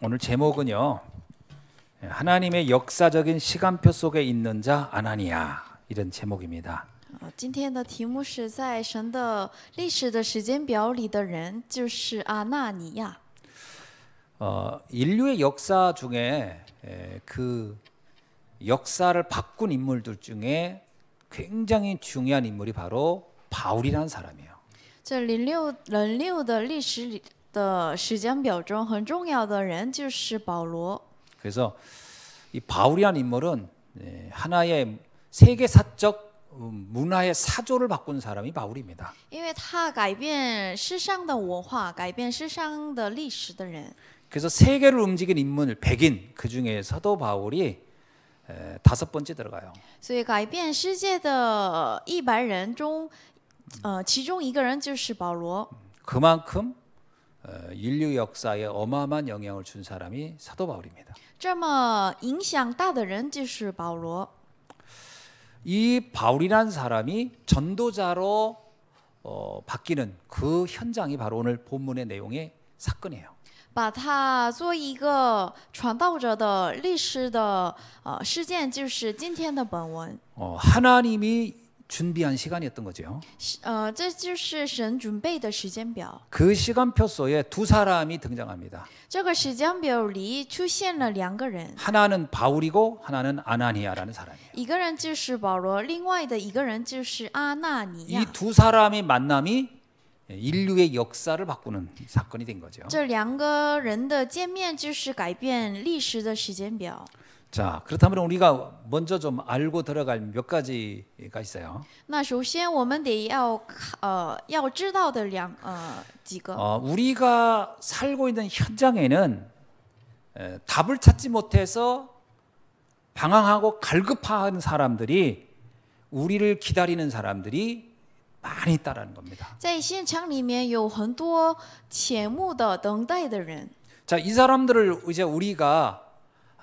오늘 제목은요. 하나님의 역사적인 시간표 속에 있는 자 아나니아 이런 제목입니다. 今天的题目是在神的历史的时间表里的人，就是阿纳尼亚。 인류의 역사 중에 그 역사를 바꾼 인물들 중에 굉장히 중요한 인물이 바로 바울이라는 사람이에요. 这人六的历史里的时间表中很重要的人就是保罗。 그래서 이 바울이라는 인물은 하나의 세계사적 문화의 사조를 바꾼 사람이 바울입니다. 因为他改变世上的文化，改变世上的历史的人。 그래서 세계를 움직인 인물 100인 그 중에서도 바울이 5번째 들어가요. 所以改变世界的100人中，其中一个人就是保罗。 그만큼 인류 역사에 어마어마한 영향을 준 사람이 사도 바울입니다. 这么影响大的人就是保罗。 이 바울이라는 사람이 전도자로 바뀌는 그 현장이 바로 오늘 본문의 내용의 사건이에요. 把他做一个传道者的历史的事件，就是今天的本文。 하나님이 준비한 시간이었던 거죠. 这就是神准备的时间表。 그 시간표 속에 두 사람이 등장합니다. 这个时间表里出现了2个人， 하나는 바울이고 하나는 아나니아라는 사람이에요. 一个人就是保罗，另外的一个人就是阿纳尼 이 亚。 두 사람의 만남이 인류의 역사를 바꾸는 사건이 된 거죠. 这2个人的见面就是改变历史的时间表。 자, 그렇다면 우리가 먼저 좀 알고 들어갈 몇 가지가 있어요. 那首先我们得要知道的几个。 우리가 살고 있는 현장에는 답을 찾지 못해서 방황하고 갈급한 사람들이 우리를 기다리는 사람들이 많이 있다라는 겁니다. 在现场里面有很多潜慕的等待的人。 자, 이 사람들을 이제 우리가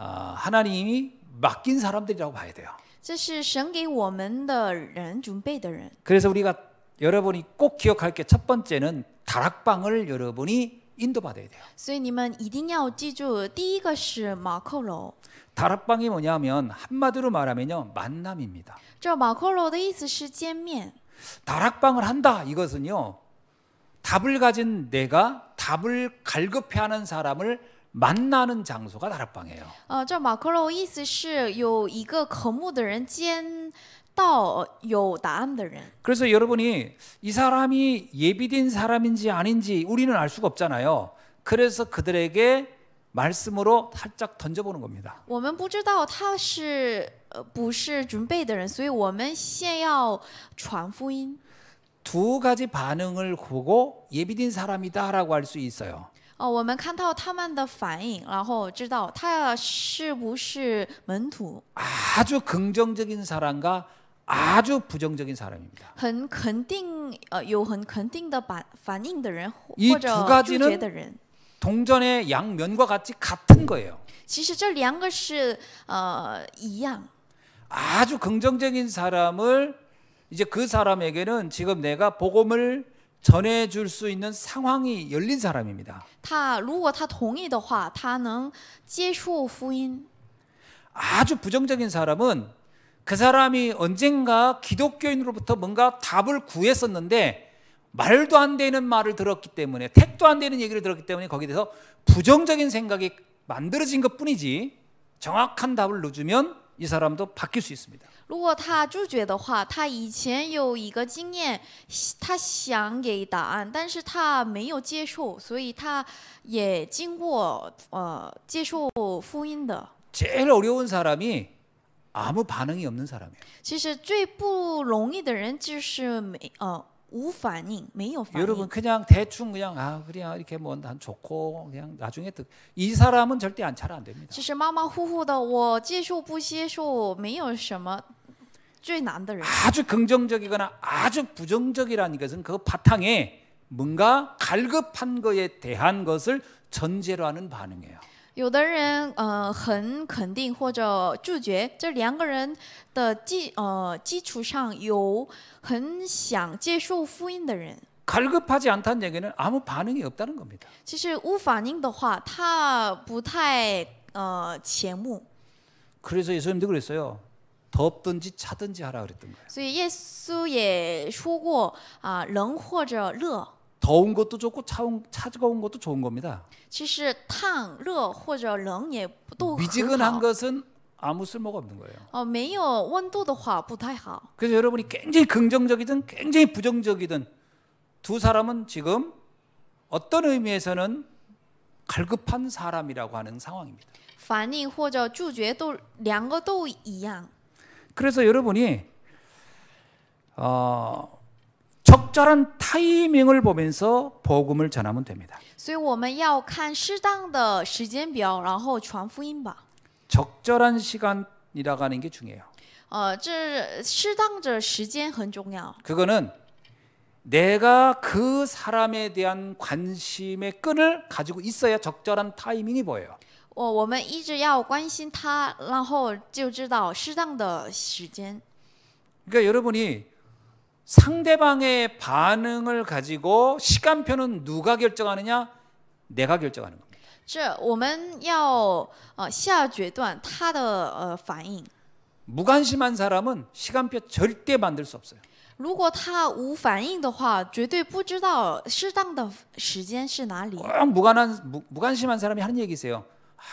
하나님이 맡긴 사람들이라고 봐야 돼요. 这是神给我们的人准备的人。 그래서 우리가 여러분이 꼭 기억할 게 첫 번째는 다락방을 여러분이 인도받아야 돼요. 所以你们一定要记住，第一个是马可楼。 다락방이 뭐냐면 한마디로 말하면요 만남입니다. 这马可楼的意思是见面。 다락방을 한다 이것은요 답을 가진 내가 답을 갈급해하는 사람을 만나는 장소가 다락방이에요. 这马可楼意思是有一个渴慕的人见到有答案的人。 그래서 여러분이 이 사람이 예비된 사람인지 아닌지 우리는 알 수가 없잖아요. 그래서 그들에게 말씀으로 살짝 던져보는 겁니다. 我们不知道他是不是准备的人，所以我们先要传福音。 두 가지 반응을 보고 예비된 사람이다라고 할 수 있어요. 我们看到他们的反应，然后知道他是不是门徒。 아주 긍정적인 사람과 아주 부정적인 사람입니다. 很肯定，有很肯定的反应的人， 이 或者 두 拒 가지는 绝的人。 동전의 양면과 같이 같은 거예요. 其实这2个是一样。 아주 긍정적인 사람을 이제 그 사람에게는 지금 내가 복음을 전해줄 수 있는 상황이 열린 사람입니다. 如果他同意的话，他能接受福音。 아주 부정적인 사람은 그 사람이 언젠가 기독교인으로부터 뭔가 답을 구했었는데 말도 안 되는 말을 들었기 때문에 택도 안 되는 얘기를 들었기 때문에 거기에 대해서 부정적인 생각이 만들어진 것뿐이지 정확한 답을 넣어주면 이 사람도 바뀔 수 있습니다. 如果他拒绝的话，他以前有一个经验，他想给答案，但是他没有接受，所以他也经过接受福音的。 제일 어려운 사람이 아무 반응이 없는 사람이에요. 其实最不容易的人就是无反应，没有反 여러분 应。 그냥 대충 그냥 그냥 이렇게 뭐 난 좋고 그냥 나중에 이 사람은 절대 잘 안 됩니다. 其实马马虎虎的，我接受不接受没有什么最难的人。 아주 긍정적이거나 아주 부정적이라는 것은 그 바탕에 뭔가 갈급한 거에 대한 것을 전제로 하는 반응이에요. 有的人很肯定或者拒绝，这2个人的基础上有很想接受福音的人。 갈급하지 않다는 얘기는 아무 반응이 없다는 겁니다. 其实无反应的话，他不太前目。 그래서 예수님도 그랬어요. 덥든지 차든지 하라 그랬던 거예요. 所以耶稣也说过冷或者热， 더운 것도 좋고 차가운 것도 좋은 겁니다. 其实烫、热或者冷也都很 미지근한 好。 것은 아무 쓸모가 없는 거예요. 没有温度的话不太好。 그래서 여러분이 굉장히 긍정적이든 굉장히 부정적이든 두 사람은 지금 어떤 의미에서는 갈급한 사람이라고 하는 상황입니다. 反应或者拒绝都两个都一样。 그래서 여러분이 적절한 타이밍을 보면서 복음을 전하면 됩니다. 所以我们要看适当的时间表，然后传福音吧。 적절한 시간이라고 하는 게 중요해요. 这适当的时间很重要。 그거는 내가 그 사람에 대한 관심의 끈을 가지고 있어야 적절한 타이밍이 보여요. 我们一直要关心他，然后就知道适当的时间。 그러니까 여러분이 상대방의 반응을 가지고 시간표는 누가 결정하느냐? 내가 결정하는 겁니다. 这我们要下决断他的反应。 무관심한 사람은 시간표 절대 만들 수 없어요. 如果他无反应的话，绝对不知道适当的时间是哪里。 꼭 무관심한 사람이 하는 얘기세요.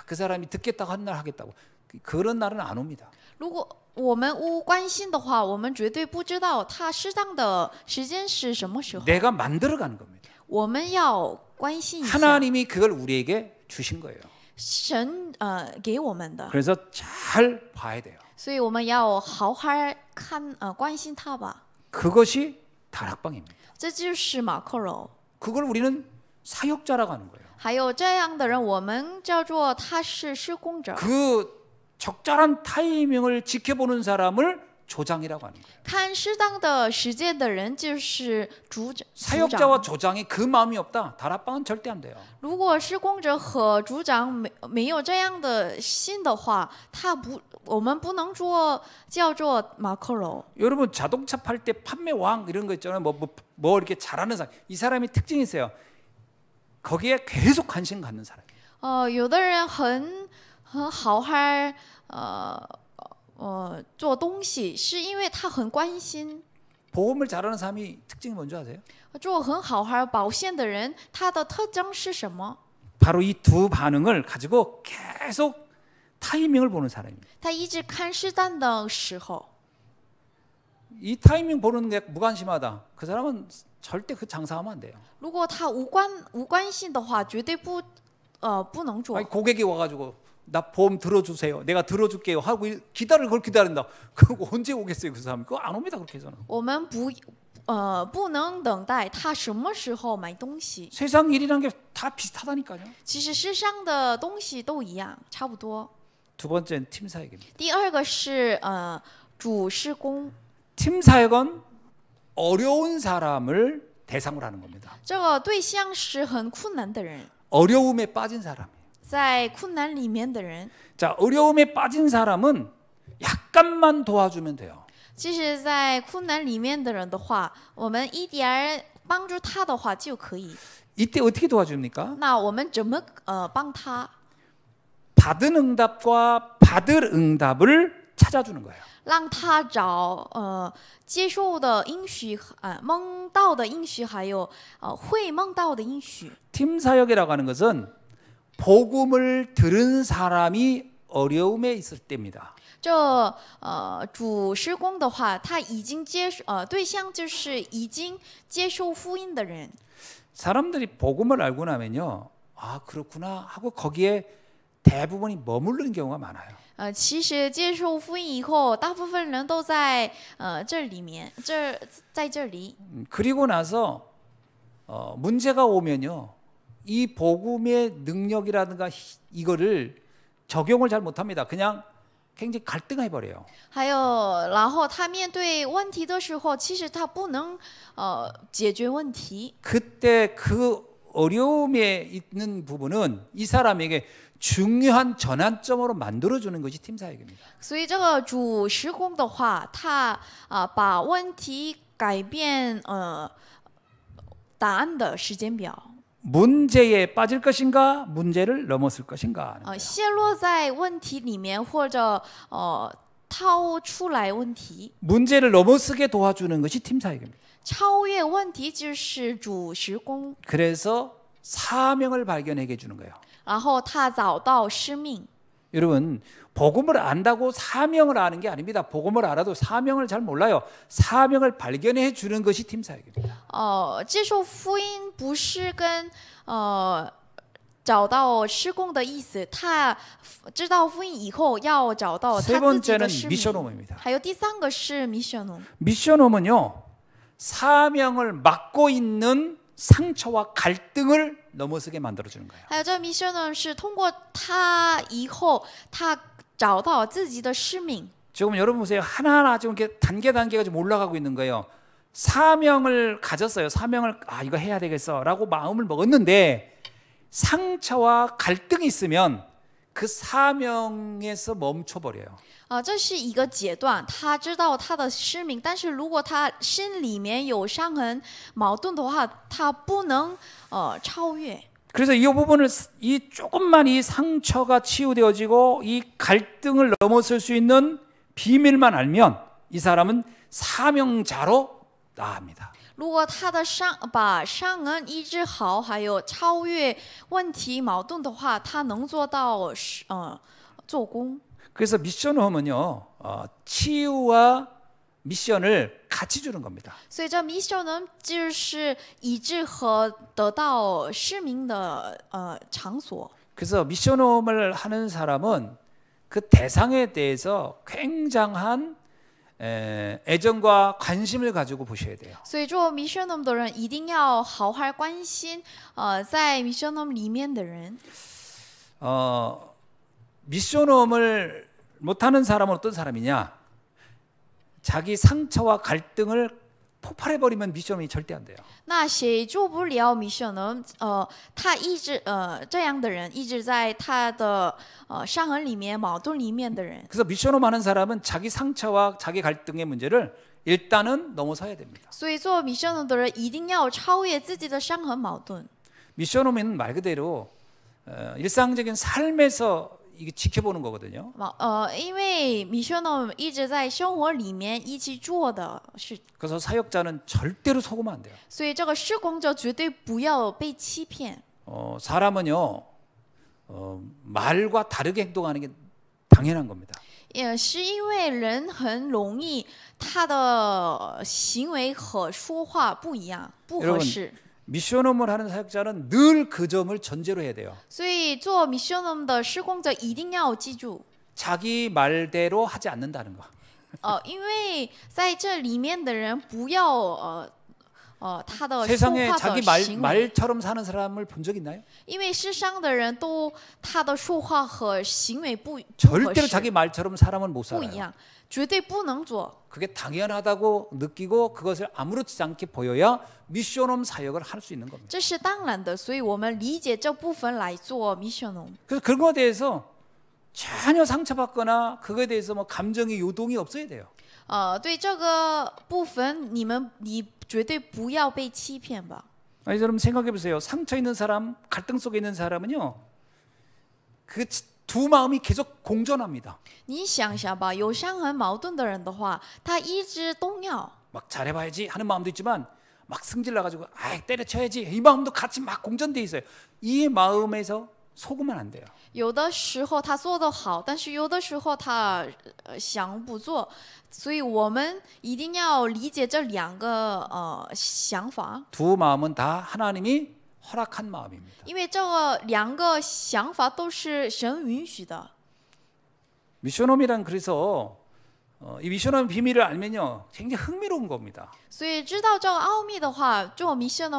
그 사람이 듣겠다고 한 날 하겠다고. 그런 날은 안 옵니다. 如果我们无关心的话，我们绝对不知道他适当的时间是什么时候。 내가 만들어가는 겁니다. 我们要关心一下， 하나님이 그걸 우리에게 주신 거예요. 神给我们的， 그래서 잘 봐야 돼요. 所以我们要好好看关心他吧。 그것이 다락방입니다. 这就是马克柔。 그걸 우리는 사역자라고 하는 거예요. 还有这样的人，我们叫做他是施工者。 그 적절한 타이밍을 지켜보는 사람을 조장이라고 하는 거예요. 看适当的时间的人就是组长。 사역자와 조장이 그 마음이 없다. 다락방은 절대 안 돼요. 如果施工者和组长没有这样的心的话，我们不能叫做马克柔。 여러분 자동차 팔 때 판매왕 이런 거 있잖아요. 뭐 이렇게 잘하는 사람. 이 사람이 특징이 있어요. 거기에 계속 관심 갖는 사람. 有的人很好好做东西，是因为他很关心。 보험을 잘하는 사람이 특징이 뭔지 아세요? 做很好好保险的人，他的特征是什么？ 바로 이 두 반응을 가지고 계속 타이밍을 보는 사람입니다. 他一直看适当的时候。 이 타이밍 보는 게 무관심하다. 그 사람은 절대 그 장사하면 안 돼요. 如果他无关心的话，绝对不能做。 아니, 고객이 와가지고 나 보험 들어주세요. 내가 들어줄게요. 하고 그걸 기다린다. 그거 언제 오겠어요, 그 사람이? 그거 안 옵니다, 그렇게 해서는. 我们不能等待他什么时候买东西。 세상 일이란 게 다 비슷하다니까요. 其实世上的东西都一样，差不多。 두 번째는 팀 사역입니다. 第二个是主施工。 팀 사역은 어려운 사람을 대상으로 하는 겁니다. 这个对象是很困难的人， 어려움에 빠진 사람. 在困难里面的人。 자, 어려움에 빠진 사람은 약간만 도와주면 돼요. 其实，在困难里面的人的话，我们一点帮助他的话就可以。 이때 어떻게 도와줍니까? 那我们怎么帮他？ 받은 응답과 받을 응답을 찾아주는 거예요. 让他找接受的应许，梦到的应许，还有会梦到的应许。 팀 사역이라고 하는 것은 복음을 들은 사람이 어려움에 있을 때입니다. 这主施工的话，他已经对象就是已经接受福音的人。 사람들이 복음을 알고 나면요, 아 그렇구나 하고 거기에 대부분이 머무르는 경우가 많아요. 其实接受福音以后，大部分人都在这里面，在这里。 그리고 나서 문제가 오면요, 이 복음의 능력이라든가 이거를 적용을 잘 못합니다. 그냥 굉장히 갈등해 버려요. 还有，然后他面对问题的时候，其实他不能解决问题。 그때 그 어려움에 있는 부분은 이 사람에게 중요한 전환점으로 만들어주는 것이 팀 사역입니다. 所以这个主施工的话，他把问题改变答案的时间表。 문제에 빠질 것인가, 문제를 넘어설 것인가. 陷落在问题里面，或者掏出来问题， 문제를 넘어서게 도와주는 것이 팀 사역입니다. 超越问题就是主施工。 그래서 사명을 발견하게 해주는 거예요. 然后他找到使命。 여러분, 복음을 안다고 사명을 아는 게 아닙니다. 복음을 알아도 사명을 잘 몰라요. 사명을 발견해 주는 것이 팀 사역입니다. 接受福音不是跟找到施工的意思，他知道福音以后要找到他自己的 번째는 使命。 미션홈입니다. 还有第三个是 missionum。 미션홈은요, 사명을 맡고 있는 상처와 갈등을 넘어서게 만들어주는 거예요. 还有这 missionum 是通过他以后，他找到自己的使命。 지금 여러분 보세요. 하나하나 지금 이렇게 단계가 좀 올라가고 있는 거예요. 사명을 가졌어요. 사명을 이거 해야 되겠어라고 마음을 먹었는데 상처와 갈등이 있으면 그 사명에서 멈춰버려요. 这是一个阶段，他知道他的使命，但是如果他心里面有伤痕、矛盾的话，他不能超越。 그래서 이 부분을 이 조금만 이 상처가 치유되어지고 이 갈등을 넘어설 수 있는 비밀만 알면 이 사람은 사명자로 나아갑니다. 如果他的把伤痕医治好，还有超越问题矛盾的话，他能做到做工。 그래서 미션홈은요, 치유와 미션을 같이 주는 겁니다. 所以这 mission 呢，就是医治和得到使命的场所。 그래서 미션홈을 하는 사람은 그 대상에 대해서 굉장한 애정과 관심을 가지고 보셔야 돼요. 所以做 missionum 的人一定要好好关心在 missionum 里面的人。 미션홈을 못하는 사람은 어떤 사람이냐? 자기 상처와 갈등을 폭발해버리면 미션홈이 절대 안 돼요. 那谁做不了 missionum？ 他一直这样的人，一直在他的伤痕里面、矛盾里面的人。 그래서 미션홈 하는 사람은 자기 상처와 자기 갈등의 문제를 일단은 넘어서야 됩니다. 所以做 missionum 的人一定要超越自己的伤痕、矛盾。 미션홈은 말 그대로 일상적인 삶에서 이게 지켜보는 거거든요. 因为 missionum 一直在生活里面一起做的事， 그래서 사역자는 절대로 속으면 안 돼요. 所以这个施工者绝对不要被欺骗。 사람은요, 말과 다르게 행동하는 게 당연한 겁니다. 也是因为人很容易，他的行为和说话不一样，不合适。 미션홈을 하는 사역자는 늘 그 점을 전제로 해야 돼요. 所以做 missionum 的施工者一定要记住， 자기 말대로 하지 않는다는 거. 因为在这里面的人不要他的说 세상에 话 자기 的行为， 말처럼 사는 사람을 본 적 있나요? 因为世上的人都他的说话和行为不合 절대로 适， 자기 말처럼 사람은 못 不一 살아요. 样，绝对不能做。 그게 당연하다고 느끼고 그것을 아무렇지 않게 보여야 미션홈 사역을 할 수 있는 겁니다. 这是当然的，所以我们理解这部分来做 missionum。 그래서 그런 거에 대해서 전혀 상처받거나 그거에 대해서 뭐 감정의 요동이 없어야 돼요. 对这个部分，你绝对不要被欺骗吧。 아니, 여러분 생각해 보세요. 상처 있는 사람, 갈등 속에 있는 사람은요, 그 두 마음이 계속 공존합니다. 你想想吧，有伤痕矛盾的人的话，他一直动摇， 막 잘해봐야지 하는 마음도 있지만 막 승질 나가지고 때려쳐야지 이 마음도 같이 막 공존돼 있어요. 이 마음에서 속으면 안 돼요. 有的时候他做得好，但是有的时候他想不做，所以我们一定要理解这两个想法， 두 마음은 다 하나님이 허락한 마음입니다. 因为这个两个想法都是神允许的。 미션홈이란 그래서 이 미션홈 비밀을 알면요 굉장히 흥미로운 겁니다. 所以知道这个奥秘的话，做 mission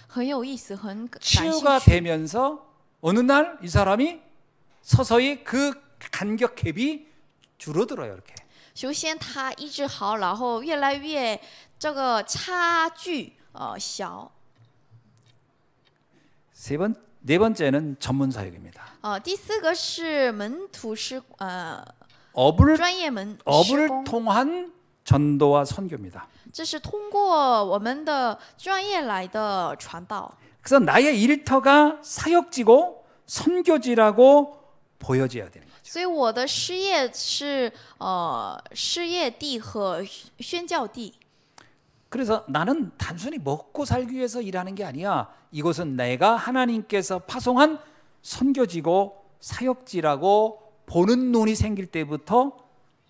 很有意思，很感兴 치유가 趣。 되면서 어느 날 이 사람이 서서히 그 간격 갭이 줄어들어요. 이렇게. 首先他医治好，然后越来越这个差距小。 네 번째는 전문 사역입니다. 第四个是门徒施 업을 专业门施 업을 工， 통한 전도와 선교입니다. 这是通过我们的专业来的传道。 그래서 나의 일터가 사역지고 선교지라고 보여져야 되는 거죠. 所以我的事业是事业地和宣教地。 그래서 나는 단순히 먹고 살기 위해서 일하는 게 아니야. 이곳은 내가 하나님께서 파송한 선교지고 사역지라고 보는 눈이 생길 때부터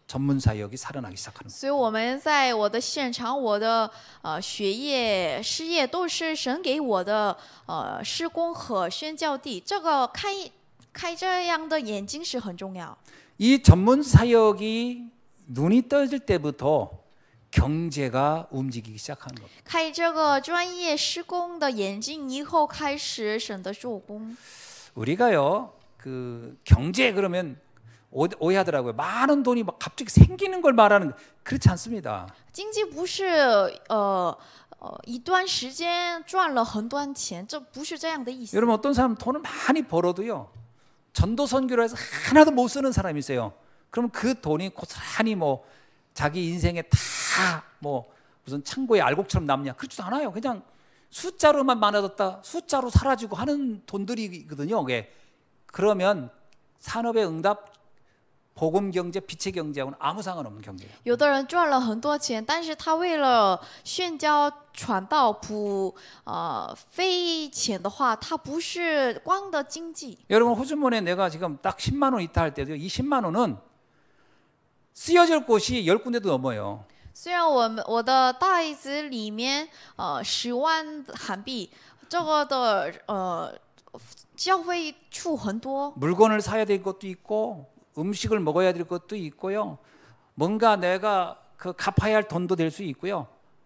전문 사역이 살아나기 시작하는 거예요. 所以我们在我的现场，我的学业、事业都是神给我的施工和宣教地。这个开这样的眼睛是很重要。 이 전문 사역이 눈이 떠질 때부터 경제가 움직이기 시작하는 겁니다. 开这个专业施工的眼睛以后，开始神的做工。 우리가요, 그 경제 그러면 오해하더라고요. 많은 돈이 막 갑자기 생기는 걸 말하는 그렇지 않습니다. 经济不是一段时间赚了很多钱，这不是这样的意思。 여러분 어떤 사람 돈을 많이 벌어도요, 전도 선교로 해서 하나도 못 쓰는 사람이 있어요. 그러면 그 돈이 고스란히 뭐 자기 인생에 다 뭐 무슨 창고에 알곡처럼 남냐? 그렇지도 않아요. 그냥 숫자로만 많아졌다, 숫자로 사라지고 하는 돈들이거든요. 그게. 그러면 산업의 응답, 복음 경제, 빛의 경제하고는 아무 상관없는 경제예요. 有的人赚了很多钱，但是他为了宣教传道费钱的话，他不是光的经济。 여러분 호주머니에 내가 지금 딱 10만 원 있다 할 때도 이 10만 원은 쓰여질 곳이 10군데도 넘어요. 虽然我的袋子里面10万韩币，这个的消费处很多。 물건을 사야 될 것도 있고 음식을 먹어야 될 것도 있고요. 뭔가 내가 그 갚아야 할 돈도 될 수 있고요.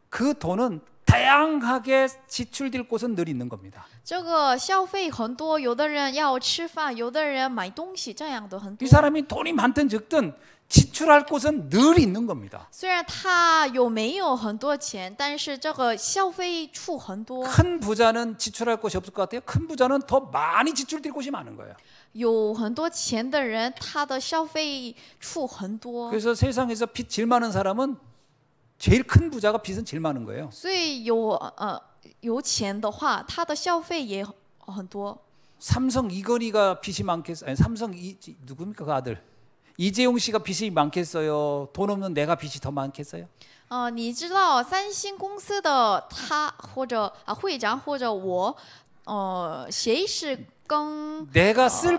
그 돈은 다양하게 지출될 곳은 늘 있는 겁니다. 这个消费很多，有的人要吃饭，有的人买东西，这样的很 이 多。 사람이 돈이 많든 적든 지출할 곳은 늘 있는 겁니다. 虽然他没有很多钱，但是这个消费处很多。 큰 부자는 지출할 곳이 없을 것 같아요. 큰 부자는 더 많이 지출될 곳이 많은 거예요. 有很多钱的人，他的消费处很多。 그래서 세상에서 빚 제일 많은 사람은 제일 큰 부자가 빚은 제일 많은 거예요. 所以有钱的话，他的消费也很多。 삼성 이건희가 빚이 많겠어요? 아니, 삼성 누굽니까 그 아들? 이재용 씨가 빚이 많겠어요? 돈 없는 내가 빚이 더 많겠어요? 你知道三星公司的他或者会长或者我，谁是更 내가 쓸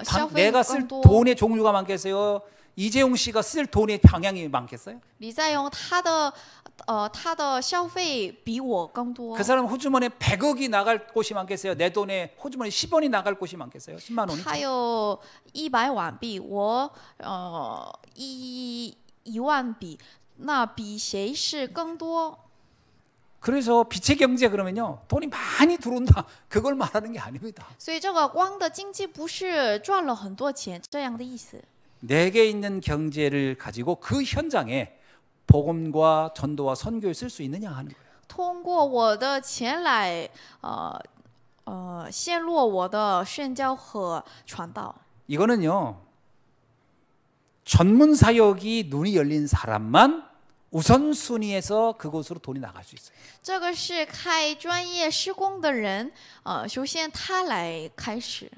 돈의 종류가 많겠어요? 이재용 씨가 쓸 돈의 방향이 많겠어요? 李在镕他的消费比我更多。 그 사람 호주머니에 100억이 나갈 곳이 많겠어요? 내 돈에 호주머니 10원이 나갈 곳이 많겠어요? 10만 원이? 他有100万币，我1万币，那比谁是更多？ 그래서 빛의 경제 그러면요, 돈이 많이 들어온다 그걸 말하는 게 아닙니다. 所以这个光的经济不是赚了很多钱这样的意思。 내게 있는 경제를 가지고 그 현장에 복음과 전도와 선교를 쓸 수 있느냐 하는 거예요. 通过我的钱来陷入我的宣教和传道。 이거는요, 전문 사역이 눈이 열린 사람만 우선순위에서 그곳으로 돈이 나갈 수 있어요. 这个是开专业施工的人，首先他来开始。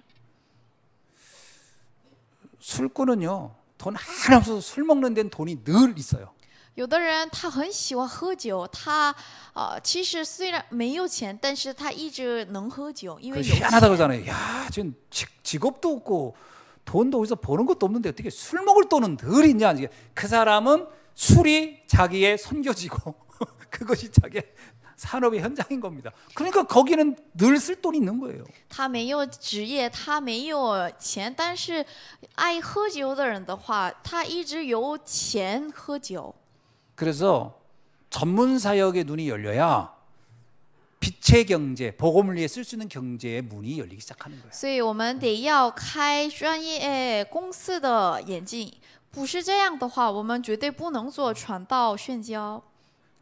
술꾼은요, 돈 하나 없어서 술 먹는 데는 돈이 늘 있어요. 有的人他很喜欢喝酒，他其实虽然没有钱，但是他一直能喝酒，因为有 희한하다 钱。 그러잖아요. 야, 지금 직업도 없고 돈도 어디서 버는 것도 없는데 어떻게 술 먹을 돈은 늘 있냐? 그 사람은 술이 자기의 선교지고 그것이 자기의 산업의 현장인 겁니다. 그러니까 거기는 늘 쓸 돈이 있는 거예요. 他没有职业，他没有钱，但是爱喝酒的人的话，他一直有钱喝酒。 그래서 전문 사역의 눈이 열려야 빛의 경제, 복음을 위해 쓸 수 있는 경제의 문이 열리기 시작하는 거예요. 所以我们得要开专业公司的眼睛，不是这样的话，我们绝对不能做传道宣教。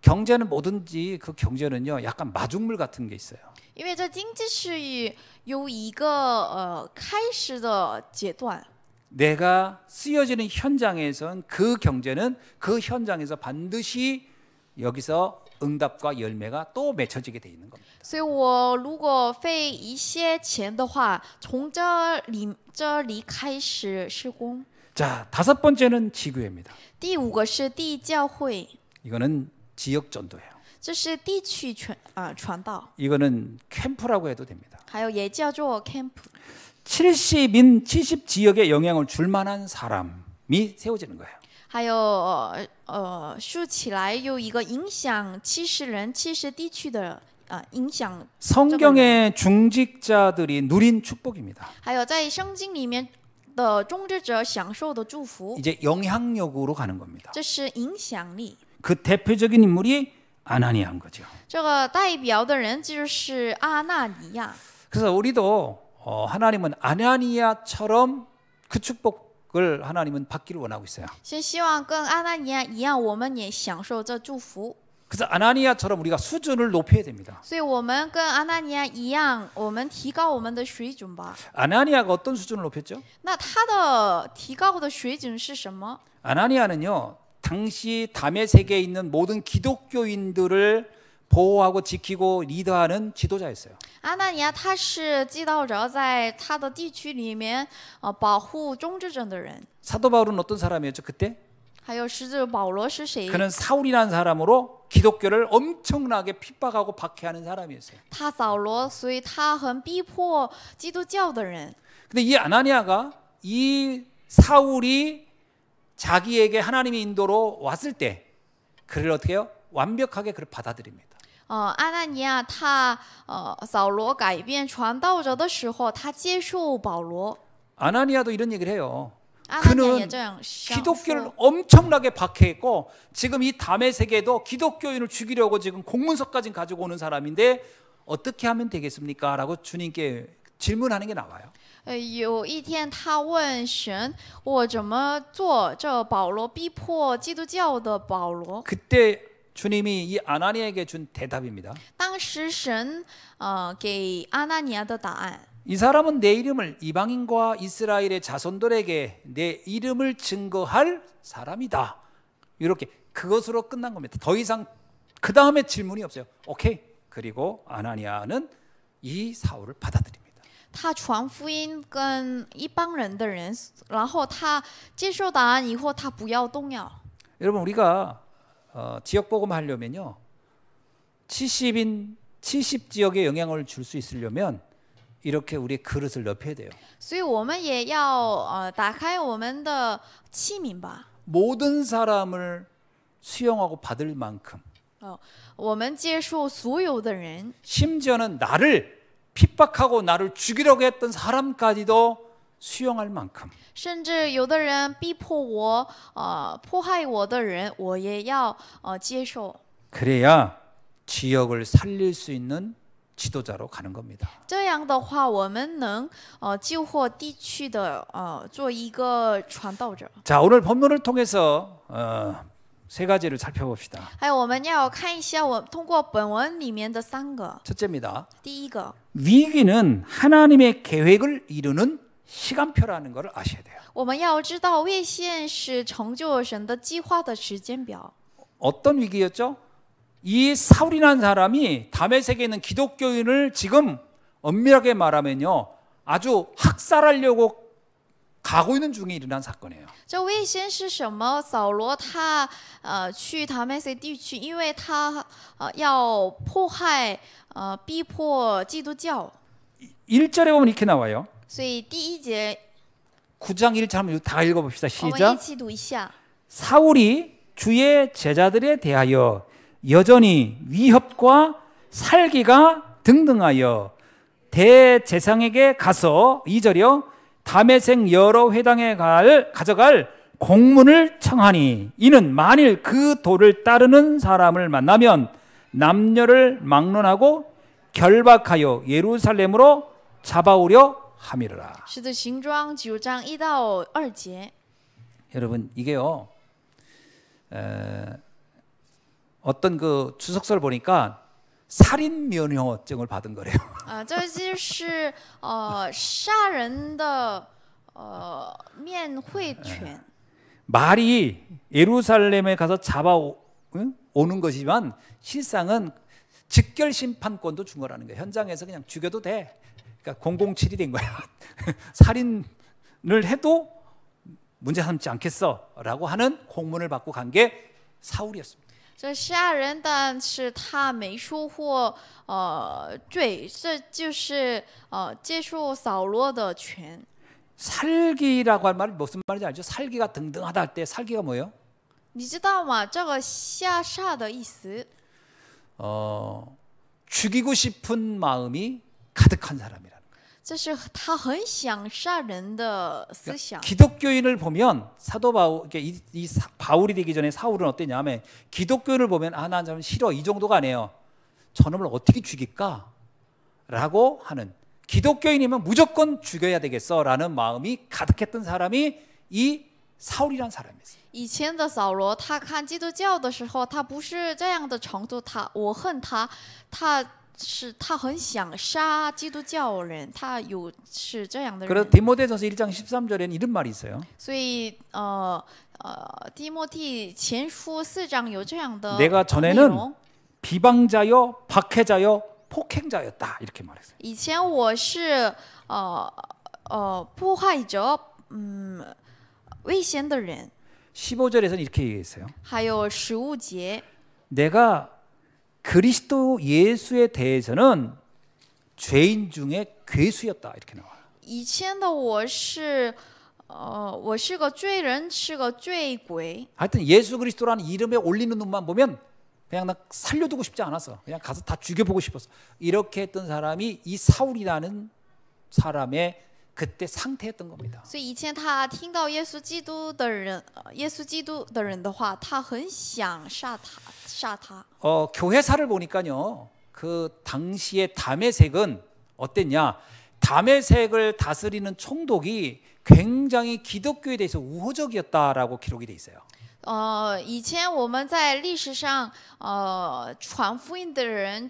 경제는 뭐든지 그 경제는요, 약간 마중물 같은 게 있어요. 因为这经济是有一个开始的阶段。 내가 쓰여지는 현장에선 그 경제는 그 현장에서 반드시 여기서 응답과 열매가 또 맺혀지게 돼 있는 겁니다. 所以我如果费一些钱的话，从这里开始施工。 자, 다섯 번째는 지교회입니다. 第五个是地教会， 이거는 지역 전도예요. 这是地区传道， 이거는 캠프라고 해도 됩니다. 还有也叫做 camp。 70 지역에 영향을 줄 만한 사람이 세워지는 거예요. 还有竖起来有一个影响70人、70地区的影响。 성경의 중직자들이 누린 축복입니다. 还有在圣经里面的中职者享受的祝福， 이제 영향력으로 가는 겁니다. 这是影响力。 그 대표적인 인물이 아나니아인 거죠. 这个代表的人就是阿纳尼亚。 그래서 우리도 하나님은 아나니아처럼 그 축복을 하나님은 받기를 원하고 있어요. 是希望跟阿纳尼亚一样，我们也享受这祝福。 그래서 아나니아처럼 우리가 수준을 높여야 됩니다. 所以我们跟阿纳尼亚一样，我们提高我们的水准吧。 아나니아가 어떤 수준을 높였죠? 那他的提高的水准是什么？ 아나니아는요, 당시 다메섹에 있는 모든 기독교인들을 보호하고 지키고 리더하는 지도자였어요. 阿纳尼亚他是祭道者，在他的地区里面保护中之者的人。 사도 바울은 어떤 사람이었죠 그때? 还有使者保罗是谁？ 그는 사울이라는 사람으로 기독교를 엄청나게 핍박하고 박해하는 사람이었어요. 他扫罗，所以他很逼迫基督教的人。 근데 이 아나니아가 이 사울이 자기에게 하나님의 인도로 왔을 때 그를 어떻게 해요? 완벽하게 그를 받아들입니다. 阿纳尼亚他扫罗改变传道者的时候，他接受保罗。 아나니아도 이런 얘기를 해요. 阿纳尼亚也 그는 这样 기독교를 说。 엄청나게 박해했고 지금 이 다메섹에도 기독교인을 죽이려고 지금 공문서까지 가지고 오는 사람인데 어떻게 하면 되겠습니까? 라고 주님께 질문하는 게 나와요. 有一天他问神：“我怎么做？”这保罗逼迫基督教的保罗。 그때 주님이 이 아나니아에게 준 대답입니다. 当时神给阿纳尼亚的答案。 이 사람은 내 이름을 이방인과 이스라엘의 자손들에게 내 이름을 증거할 사람이다. 이렇게 그것으로 끝난 겁니다. 더 이상 그 다음에 질문이 없어요. 오케이. 그리고 아나니아는 이 사울을 받아들입니다. 他传福音跟一帮人的人，然后他接受答案以后，他不要动摇。 여러분 우리가 지역 복음 하려면요. 70 지역에 영향을 줄 수 있으려면 이렇게 우리 그릇을 넓혀야 돼요. 所以我们也要打开我们的器皿吧。 모든 사람을 수용하고 받을 만큼 我们接受所有的人， 심지어는 나를 핍박하고 나를 죽이려고 했던 사람까지도 수용할 만큼 甚至有的人逼迫我，迫害我的人，我也要接受。 그래야 지역을 살릴 수 있는 지도자로 가는 겁니다. 这样的话，我们能救活地区的做一个传道者。 자, 오늘 본문을 통해서 세 가지를 살펴봅시다. 还有，我们要看一下，我通过本文里面的3个。 첫째입니다. 第一个， 위기는 하나님의 계획을 이루는 시간표라는 것을 아셔야 돼요. 我们要知道危险是成就神的计划的时间表。 어떤 위기였죠? 이 사울이라는 사람이 다메섹에 있는 기독교인을 지금 엄밀하게 말하면요, 아주 학살하려고 가고 있는 중에 일어난 사건이에요. 这危险是什么？扫罗他去塔梅塞地区，因为他要迫害逼迫基督教。 1절에 보면 이렇게 나와요. 所以第一节 9장 1절 한번 다 읽어봅시다. 我们一 시작. 起读一下。 사울이 주의 제자들에 대하여 여전히 위협과 살기가 등등하여 대제상에게 가서 2절이요. 다메섹 여러 회당에 가져갈 공문을 청하니 이는 만일 그 도를 따르는 사람을 만나면 남녀를 막론하고 결박하여 예루살렘으로 잡아오려 함이라. 使徒行传9章1到2节。 여러분 이게요. 어떤 그 주석서를 보니까 살인 면허증을 받은 거래요. 这就是杀人的免会权。 말이 예루살렘에 가서 오는 것이지만 실상은 직결 심판권도 준 거라는 거예요. 현장에서 그냥 죽여도 돼. 그러니까 007이 된 거야. 살인을 해도 문제 삼지 않겠어라고 하는 공문을 받고 간 게 사울이었습니다. 这杀人，但是他没收获罪，这就是接受扫罗的权。 살기라고 할 말이 무슨 말인지 알죠? 살기가 등등하다 할 때 살기가 뭐예요? 你知道吗？这个下杀的意思， 죽이고 싶은 마음이 가득한 사람이라는 거예요. 这是他很想杀人的思想。 기독교인을 보면 사도 바울, 바울이 되기 전에 사울은 어땠냐면 기독교인을 보면 난 좀 싫어 이 정도가 아니에요. 저놈을 어떻게 죽일까? 라고 하는 기독교인이면 무조건 죽여야 되겠어라는 마음이 가득했던 사람이 이 사울이라는 사람이었어요. 以前的扫罗，他看基督教的时候，他不是这样的程度，我恨他，他很想杀基督教人，是这样的 그래서 人。 디모데전서 1장 13절에는 이런 말이 있어요. 所以提摩太前书4章有这样的 내가 内 전에는 容。 비방자여 박해자여 폭행자였다 이렇게 말했어요. 以前我是迫害者，危险的人。 15절에서는 이렇게 얘기했어요. 还有15节， 내가 그리스도 예수에 대해서는 죄인 중에 괴수였다 이렇게 나와요. 以前的我是个罪人，是个罪鬼。 하여튼 예수 그리스도라는 이름에 올리는 놈만 보면 그냥 나 살려두고 싶지 않았어. 그냥 가서 다 죽여보고 싶었어. 이렇게 했던 사람이 이 사울이라는 사람의 그때 상태였던 겁니다. 所以以前他听到耶稣基督的人的话，他很想杀他。 교회사를 보니까요. 그 당시의 다메섹은 어땠냐? 다메섹을 다스리는 총독이 굉장히 기독교에 대해서 우호적이었다라고 기록이 돼 있어요. 以前我们在历史上，传福音的人，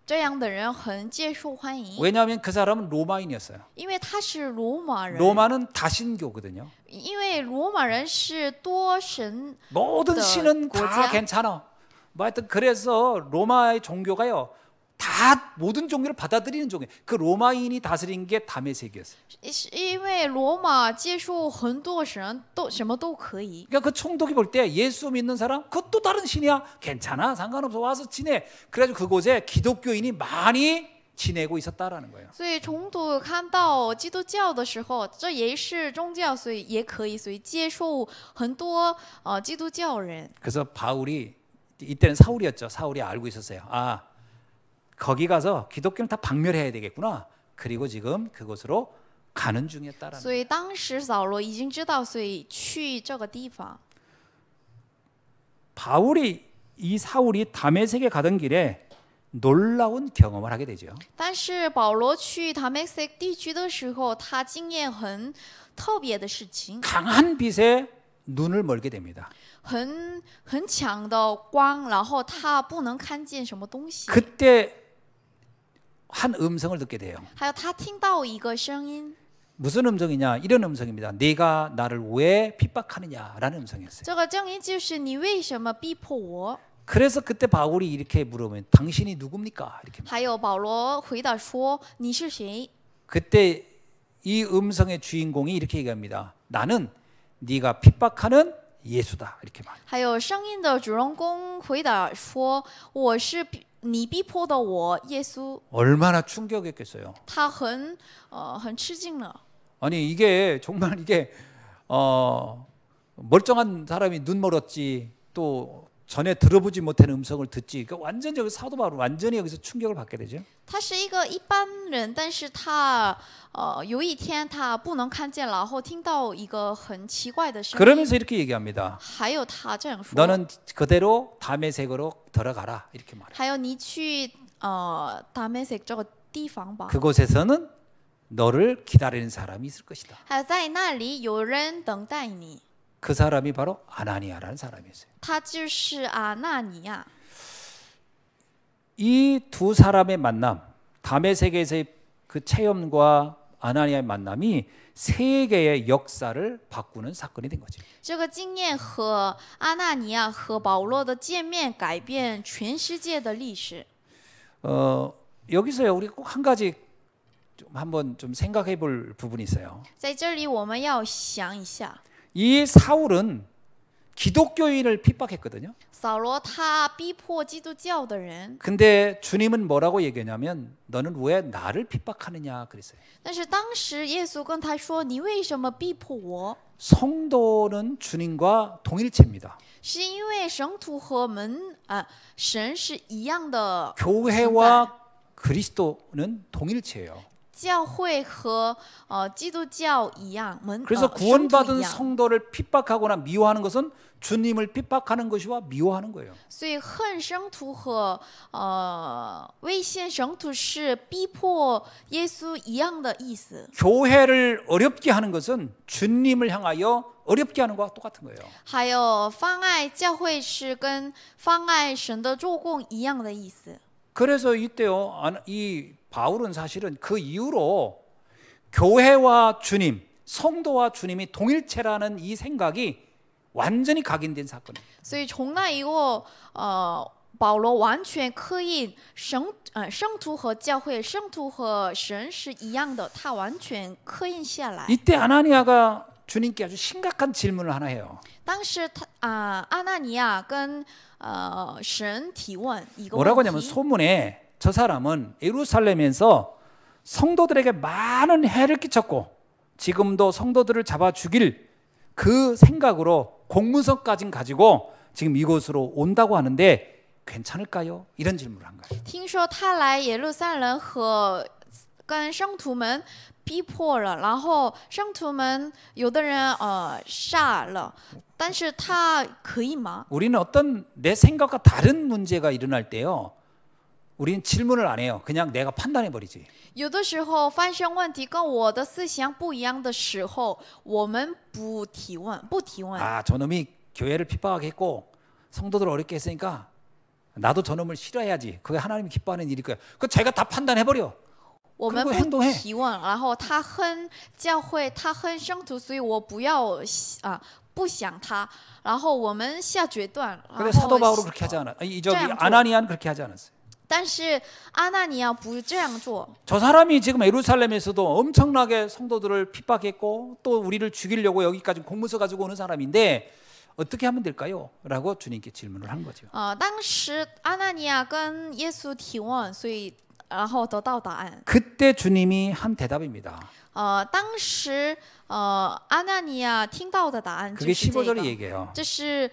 这样的人很接受欢迎， 왜냐하면 그 사람은 로마인이었어요. 因为他是罗马人。 로마는 다신교거든요. 因为罗马人是多神， 모든 신은 다 고지야? 괜찮아. 뭐 하여튼 그래서 로마의 종교가요. 다 모든 종교를 받아들이는 종교. 그 로마인이 다스린 게 다메섹이었어요. 是因为罗马接受很多神，什么都可以。 그러니까 그 총독이 볼 때 예수 믿는 사람 그것도 다른 신이야. 괜찮아. 상관없어. 와서 지내. 그래가지고 그곳에 기독교인이 많이 지내고 있었다라는 거예요. 所以冲突看到基督教的时候，这也是宗教，所以也可以，所以接受很多基督教人。 그래서 바울이 이때는 사울이었죠. 사울이 알고 있었어요. 거기 가서 기독교는 다 박멸해야 되겠구나. 그리고 지금 그곳으로 가는 중이었다라는. 所以当时扫罗已经知道，所以去这个地方。 이 사울이 다메섹에 가던 길에 놀라운 경험을 하게 되죠. 但是保罗去塔梅色地区的时候，他经验很特别的事情， 강한 빛에 눈을 멀게 됩니다. 很强的光，然后他不能看见什么东西。 그때 한 음성을 듣게 돼요. 还有他听到一个声音， 무슨 음성이냐? 이런 음성입니다. 네가 나를 왜 핍박하느냐라는 음성이었어요. 这个声音就是你为什么逼迫我？ 그래서 그때 바울이 이렇게 물으면 당신이 누굽니까? 이렇게. 还有保罗回答说你是谁？ 그때 이 음성의 주인공이 이렇게 얘기합니다. 나는 네가 핍박하는 예수다. 이렇게 말. 还有声音的主人公回答说我是你逼迫的我耶稣。 얼마나 충격이었겠어요. 他很吃惊了。 아니 이게 정말 이게 멀쩡한 사람이 눈 멀었지 또 전에 들어보지 못한 음성을 듣지. 그러니까 완전히 여기 사도 바울 완전히 여기서 충격을 받게 되죠. 他是一个一般人，但是他有一天他不能看见，然后听到一个很奇怪的声音。 그러면서 이렇게 얘기합니다. 还有他这样说， 너는 그대로 다메섹으로 들어가라 이렇게 말해. 还有你去达梅色这个地方吧， 그곳에서는 너를 기다리는 사람이 있을 것이다. 还有在那里有人等待你， 그 사람이 바로 아나니아라는 사람이었어요. 他就是阿纳尼亚。 이 두 사람의 만남, 다메섹에서의 그 체험과 아나니아의 만남이 세계의 역사를 바꾸는 사건이 된 거죠. 这个经验和阿纳尼亚和保罗的见面，改变全世界的历史。 여기서요, 우리 꼭 한 가지 좀 한번 좀 생각해 볼 부분이 있어요. 在这里，我们要想一下， 이 사울은 기독교인을 핍박했거든요. 扫罗他逼迫基督教的人， 근데 주님은 뭐라고 얘기하냐면 너는 왜 나를 핍박하느냐 그랬어요. 但是当时耶稣跟他说：“你为什么逼迫我？ 성도는 주님과 동일체입니다. 是因为神徒和神是一样的存在， 교회와 그리스도는 동일체예요. 教会和基督教一样， 그래서 神徒 구원받은 一样。 성도를 핍박하거나 미워하는 것은 주님을 핍박하는 것이와 미워하는 거예요. 所以恨生徒和危险生徒是逼迫耶稣一样的意思。 교회를 어렵게 하는 것은 주님을 향하여 어렵게 하는 것과 똑같은 거예요. 还有妨碍教会是跟妨碍神的做工一样的意思。 그래서 이때요, 이 바울은 사실은 그 이후로 교회와 주님, 성도와 주님이 동일체라는 이 생각이 완전히 각인된 사건이에요. 所以从那以后，保罗完全刻印圣徒和教会、圣徒和神是一样的，他完全刻印下来。 이때 아나니아가 주님께 아주 심각한 질문을 하나 해요. 当时阿纳尼亚跟神提问一个 뭐라고 问 하냐면 题， 소문에 저 사람은 예루살렘에서 성도들에게 많은 해를 끼쳤고 지금도 성도들을 잡아 죽일 그 생각으로 공문서까지 가지고 지금 이곳으로 온다고 하는데 괜찮을까요? 이런 질문을 한 거예요. 听说他来耶路撒冷和跟圣徒们逼迫了，然后圣徒们有的人杀了，但是他可以吗？ 우리는 어떤 내 생각과 다른 문제가 일어날 때요, 우리는 질문을 안 해요. 그냥 내가 판단해 버리지. 有的时候发生问题跟我的思想不一样的时候，我们不提问。 아, 저놈이 교회를 핍박하게 했고 성도들을 어렵게 했으니까 나도 저놈을 싫어해야지. 그게 하나님이 기뻐하는 일일 거야. 그 제가 다 판단해 버려. 我们 그리고 不 행동해. 提问，然后他恨教会，他恨圣徒，所以我不想他，然后我们下决断。 근데 然 사도 后 바울은 그렇게 하지 않아. 저기 짱 아나니아는 그렇게 하지 않았어요. 但是阿纳尼亚不这样做。 저 사람이 지금 예루살렘에서도 엄청나게 성도들을 핍박했고 또 우리를 죽이려고 여기까지 공문서 가지고 오는 사람인데 어떻게 하면 될까요? 라고 주님께 질문을 한 거죠. 当时阿纳尼亚跟耶稣提问，所以然后得到答案。 그때 주님이 한 대답입니다. 当时阿纳尼亚听到的答案就 그게 是这 15절이 个， 얘기해요. 这是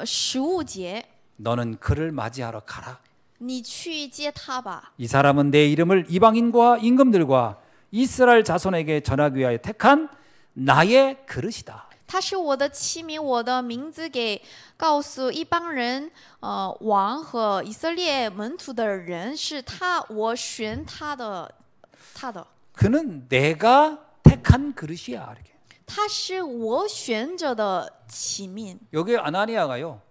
15节， 너는 그를 맞이하러 가라. 你去接他吧。 이 사람은 내 이름을 이방인과 임금들과 이스라엘 자손에게 전하기 위하여 택한 나의 그릇이다. 他是我的器皿，我的名字给告诉一帮人，王和以色列门徒的人是他，我选他的。 그는 내가 택한 그릇이야. 이렇게. 他是我选择的器皿。 여기 아나니아가요,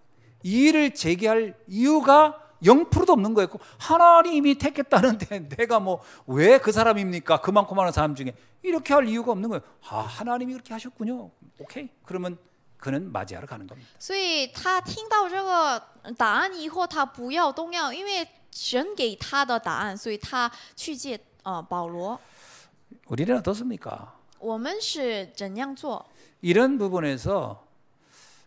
이 일을 제기할 이유가 0%도 없는 거예요. 하나님이 택했다는데 내가 뭐 왜 그 사람입니까? 그만큼 많은 사람 중에 이렇게 할 이유가 없는 거예요. 아, 하나님이 그렇게 하셨군요. 오케이. 그러면 그는 맞이하러 가는 겁니다. 所以他听到这个答案以后，他不要动摇，因为神给他的答案，所以他去接保罗。 우리는 어떻습니까? 我们是怎样做？ 이런 부분에서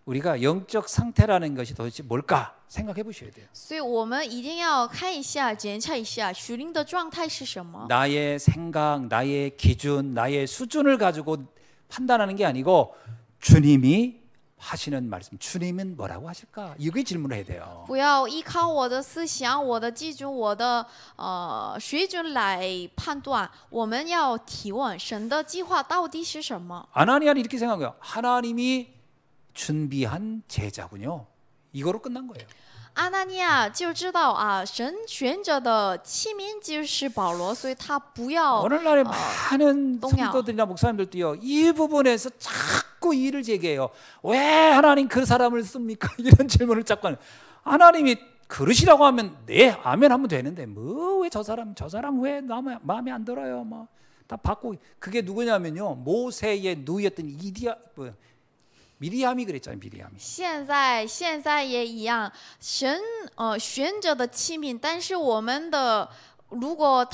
우리가 영적 상태라는 것이 도대체 뭘까 생각해 보셔야 돼요. 所以我们一定要看一下、检查一下属灵的状态是什么。 나의 생각, 나의 기준, 나의 수준을 가지고 판단하는 게 아니고 주님이 하시는 말씀, 주님은 뭐라고 하실까? 이게 질문을 해야 돼요. 不要依靠我的思想、我的基准、我的水准来判断，我们要提问神的计划到底是什么。 아나니아는 이렇게 생각해요. 하나님이 준비한 제자군요. 이거로 끝난 거예요. 阿纳尼亚就知道神选择的器皿就是保罗，所以他不要 오늘날에 많은 동양. 성도들이나 목사님들도요, 이 부분에서 자꾸 이의를 제기해요. 왜 하나님 그 사람을 씁니까? 이런 질문을 자꾸 하는. 하나님이 그러시라고 하면 네, 아멘 하면 되는데 뭐 왜 저 사람 왜 마음에 안 들어요? 뭐 다 받고 그게 누구냐면요 모세의 누이였던 미리암이 그랬잖아요. 미리암이. 现在也一样，神选者的器皿，但是我们的如果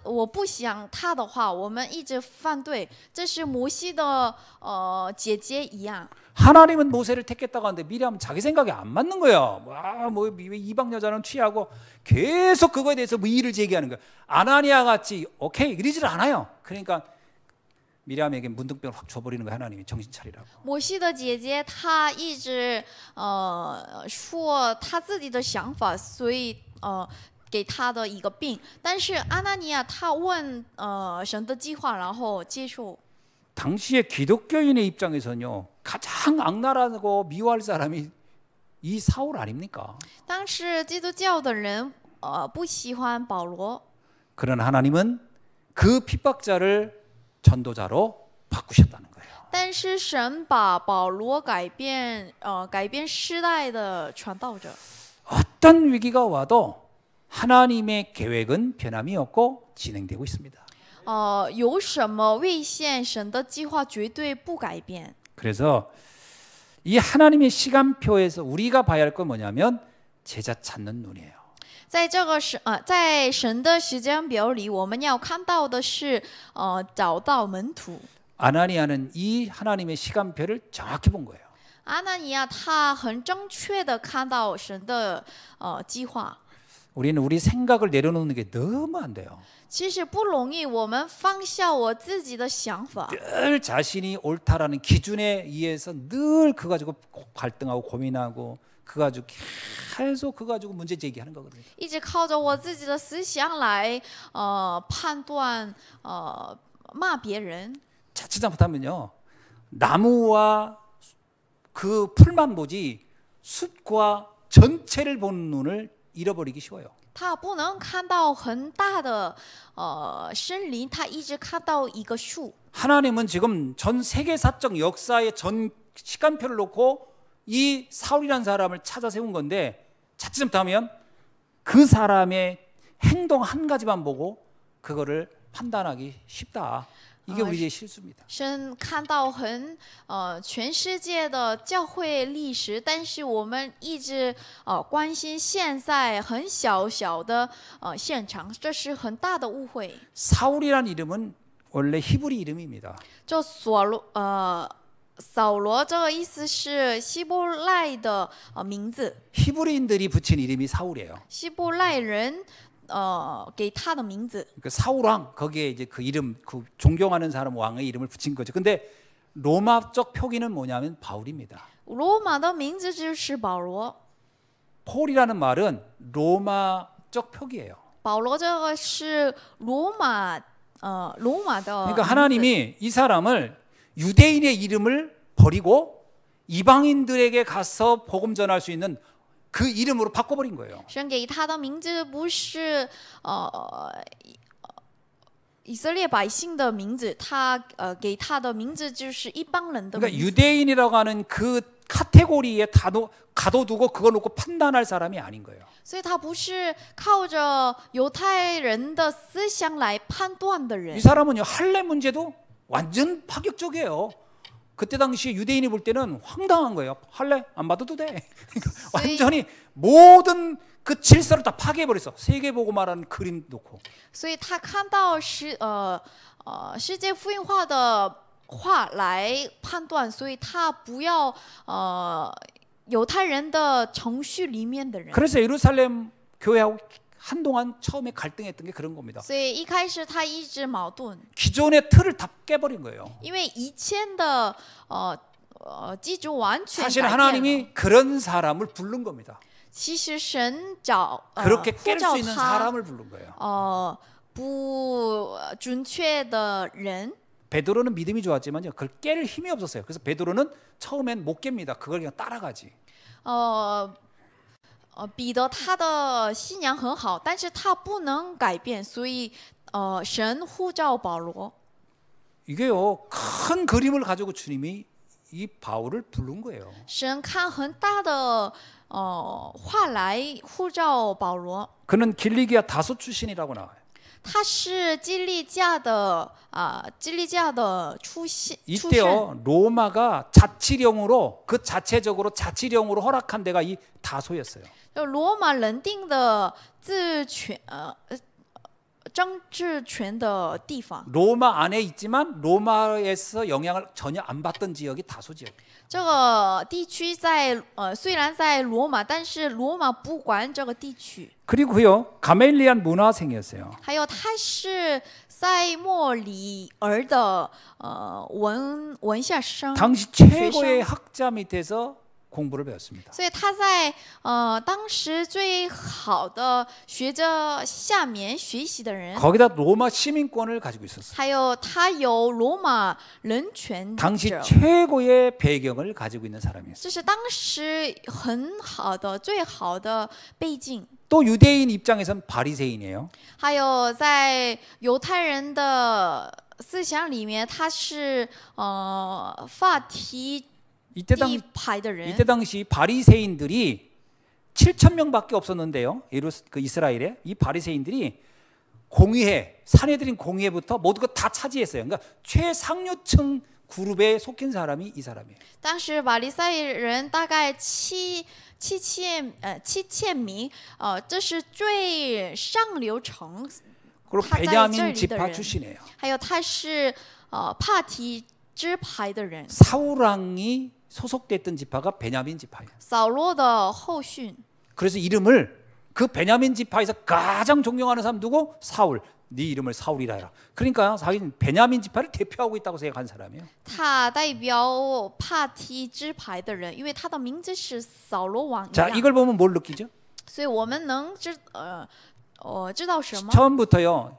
我不想他的话，我们一直反对，这是摩西的姐姐一样。 하나님은 모세를 택했다고 하는데 미리암은 자기 생각에 안 맞는 거야. 뭐 이방 여자는 취하고 계속 그거에 대해서 뭐 이의를 제기하는 거야. 아나니아 같이 오케이 이러질 않아요. 그러니까 미리암에게 문둥병을 확 줘버리는 거야. 하나님이 정신 차리라고. 摩西的姐姐她一直说她自己的想法，所以给她的一个病。但是阿纳尼亚他问神的计划，然后接受。 당시의 기독교인의 입장에서는요 가장 악랄하고 미워할 사람이 이 사울 아닙니까? 当时基督教的人不喜欢保罗， 그러나 하나님은 그 핍박자를 전도자로 바꾸셨다는 거예요. 但是神把保罗改变世代的传道者。 어떤 위기가 와도 하나님의 계획은 변함이 없고 진행되고 있습니다. 有什么危险，神的计划绝对不改变。 그래서 이 하나님의 시간표에서 우리가 봐야 할 건 뭐냐면 제자 찾는 눈이에요. 在神的时间表里，我们要看到的是找到门徒。 아나니아는 이 하나님의 시간표를 정확히 본 거예요. 阿纳尼亚他很正确的看到神的计划。 우리는 우리 생각을 내려놓는 게 너무 안 돼요. 其实不容易，我们放下我自己的想法， 늘 자신이 옳다라는 기준에 의해서 늘 그거 가지고 갈등하고 고민하고 그거 가지고 계속 그거 가지고 문제 제기하는 거거든요. 一直靠着我自己的思想来判断骂别人。 자칫 잘못하면요 나무와 그 풀만 보지 숲과 전체를 보는 눈을 잃어버리기 쉬워요. 他不能看到很大的森林，他一直看到一个树。 하나님은 지금 전 세계사적 역사의 전 시간표를 놓고 이 사울이라는 사람을 찾아 세운 건데 자칫 잘못하면 그 사람의 행동 한 가지만 보고 그거를 판단하기 쉽다. 이게 우리의 실수입니다. 神看到全世界的教会历史，但是我们一直关心现在很小的现场，这是很大的误会。 사울이라는 이름은 원래 히브리 이름입니다. 就扫罗这个意思是希伯来的名字， 히브리인들이 붙인 이름이 사울이에요. 希伯来人给他的名字。 그 사울 왕 거기에 이제 그 이름 그 존경하는 사람 왕의 이름을 붙인 거죠. 근데 로마적 표기는 뭐냐면 바울입니다. 罗马的名字就是保罗， 폴이라는 말은 로마적 표기예요. 保罗这个是罗马的。 그러니까 하나님이 이 사람을 유대인의 이름을 버리고 이방인들에게 가서 복음 전할 수 있는 그 이름으로 바꿔버린 거예요. 神给他的名字不是以色列百姓的名字，他给他的名字就是一般人的 그러니까 名字。 유대인이라고 하는 그 카테고리에 가둬두고 그걸 놓고 판단할 사람이 아닌 거예요. 所以他不是靠着犹太人的思想来判断的人 이 。 사람은요 할례 문제도 완전 파격적이에요. 그때 당시 유대인이 볼 때는 황당한 거예요. 할례 안 받아도 돼. 완전히 모든 그 질서를 다 파괴해 버렸어. 세계보고 말하는 그림 놓고. 所以他看到世界福音化的话来判断，所以他不要犹太人的程序里面的人。 그래서 예루살렘 교회하고 한동안 처음에 갈등했던 게 그런 겁니다. 所以一开始他一直矛盾， 기존의 틀을 다 깨버린 거예요. 因为以前的基础完全 사실 改变了。 하나님이 그런 사람을 부른 겁니다. 其实神呼 그렇게 깰 召 수 있는 他 사람을 부른 거예요. 不准确的人。 베드로는 믿음이 좋았지만요. 그걸 깰 힘이 없었어요. 그래서 베드로는 처음엔 못 깹니다. 그걸 그냥 따라가지. 彼得他的信仰很好，但是他不能改变，所以神呼召保罗。 이게요. 큰 그림을 가지고 주님이 이 바울을 부른 거예요. 神看很大的话来呼召保罗。 그는 길리기아 다소 출신이라고 나와요. 他是基利家的基利家的出现。 이때요 로마가 자치령으로 그 자체적으로 자치령으로 허락한 데가 이 다소였어요. 就罗马人定的自权政治权的地方。 로마 안에 있지만 로마에서 영향을 전혀 안 받던 지역이 다소 지역. 这个地区在虽然在罗马，但是罗马不管这个地区。 그리고요 가멜리안 문화생이었어요. 还有他是塞莫里尔的文下生， 당시 최고의 학자 밑에서 공부를 배웠습니다. 所以他在当时最好的学者下面学习的人， 거기다 로마 시민권을 가지고 있었어요. 还有他有罗马人权 당시 者， 최고의 배경을 가지고 있는 사람이었어요. 这是当时很好的、最好的背景。 또 유대인 입장에선 바리새인이에요. 还有在犹太人的思想里面，他是法提 이때 第一排的人。 이때 당시 바리새인들이 7천 명밖에 없었는데요. 그 이스라엘에 이 바리새인들이 공의회, 산헤드린 공의회부터 모두가 다 차지했어요. 그러니까 최상류층 그룹에 속한 사람이 이 사람이에요. 当时法利赛人大概七千名，这是最上流层。 그리고 他在这 베냐민 里的 지파 人， 출신이에요. 还有他是帕提支派的人， 사울 왕이 소속됐던 지파가 베냐민 지파예요. 扫罗的后训。 그래서 이름을 그 베냐민 지파에서 가장 존경하는 사람 누구? 사울. 네 이름을 사울이라 해라. 그러니까 자기는 베냐민 지파를 대표하고 있다고 생각한 사람이에요. 他代表帕提支派的人，因为他的名字是扫罗王一 자, 样， 이걸 보면 뭘 느끼죠? 所以我们能知道什么？ 처음부터요.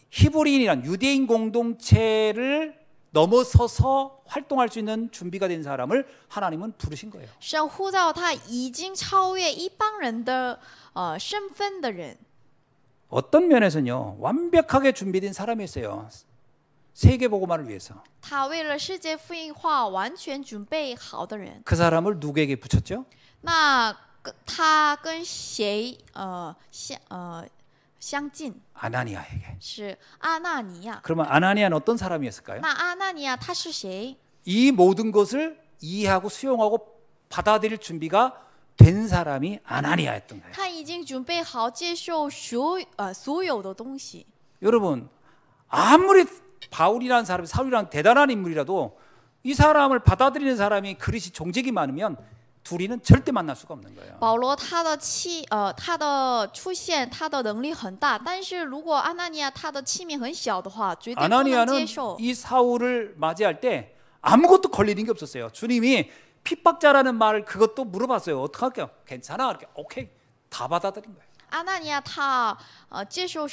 히브리인이란 유대인 공동체를 넘어서서 활동할 수 있는 준비가 된 사람을 하나님은 부르신 거예요. 神呼召他已经超越一般人的身份的人。 어떤 면에서는요. 완벽하게 준비된 사람이었어요. 세계 복음화를 위해서. 他为了世界福音化完全准备好的人。 그 사람을 누구에게 붙였죠? 那他跟谁相近？ 아나니아에게. 是阿纳尼亚。 그러면 아나니아는 어떤 사람이었을까요? 那阿纳尼亚他是谁？ 이 모든 것을 이해하고 수용하고 받아들일 준비가 된 사람이 아나니아였던 거예요. 他已经准备好接受所有的东西。 여러분 아무리 바울이라는 사람이 사울이라는 대단한 인물이라도 이 사람을 받아들이는 사람이 그릇이 종직이 많으면 둘이는 절대 만날 수가 없는 거예요. 保罗他的出现，他的能力很大，但是如果阿纳尼亚他的器皿很小的话，绝对不能接 아나니아는 受。 이 사울을 맞이할 때 아무것도 걸리는 게 없었어요. 주님이 핍박자라는 말을 그것도 물어봤어요. 어떡할게요? 괜찮아. 이렇게 오케이 다 받아들인 거예요. 阿纳尼亚他接受